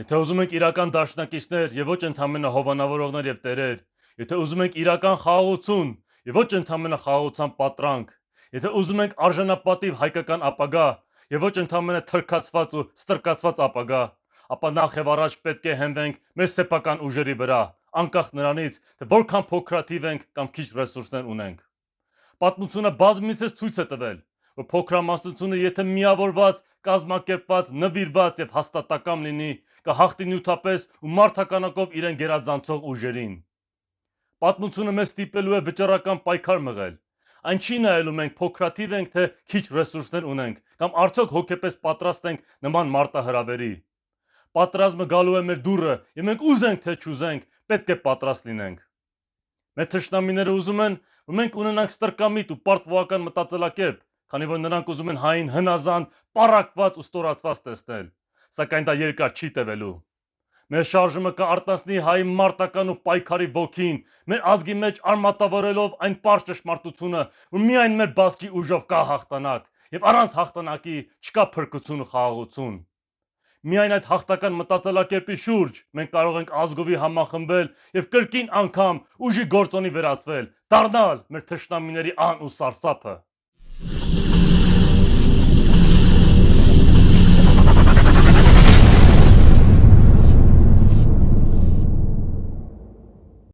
Եթե ուզում ենք իրական դաշնակիցներ եւ ոչ ընդամենը հովանավորողներ եւ տերեր, եթե ուզում ենք իրական խաղաղություն եւ ոչ ընդամենը խաղաղության պատրանք, եթե ուզում ենք արժանապատիվ հայկական ապագա եւ ոչ ընդամենը թրքացված ու ստրկացված ապագա, ապա նախ եւ առաջ պետք է հենվենք մեր սեփական ուժերի վրա, անկախ նրանից, թե որքան փոքրաթիվ ենք կամ քիչ ռեսուրսներ ունենք։ Պատմությունը բազմիցս ցույց է տվել, որ փոքրամասնությունը եթե միավորված, կազմակերպված, նվիրված եւ հաստատակամ լինի, կհաղթի նյութապես ու մարդականակով իրեն գերազանցող ուժերին։ Պատմությունը մեզ ստիպելու է վճռական պայքար մղել։ Այն չի նայելու մենք փոքրաթիվ ենք, թե քիչ ռեսուրսներ ունենք, կամ արդյոք հոգեպես պատրաստ ենք նման մարտահրավերի։ Պատերազմը գալու է մեր դուռը, եւ մենք ուզենք թե չուզենք, պետք է պատրաստ լինենք։ Մեր թշնամիները ուզում են, որ մենք ունենանք ստրկամիտ ու պարտվողական մտածելակերպ, քանի որ նրանք ուզում են հային հնազանդ, պառակված ու ստորացված տեսնել, սակայն դա երկար չի տևելու։ Մեր շարժումը կարտանցնի հայի մարտական ու պայքարի ոգին, մեր ազգի մեջ արմատավորելով այն պարզ ճշմարտությունը, որ միայն մեր բազկի ուժով կա հաղթանակ, եւ առանց հաղթանակի չկա փրկություն ու խաղաղություն։ Միայն այդ հաղթական մտածելակերպի շուրջ մենք կարող ենք ազգովի համախմբել եւ կրկին անգամ ուժի գործոնի վերածվել, դառնալ մեր թշնամիների ան ու սարսափը։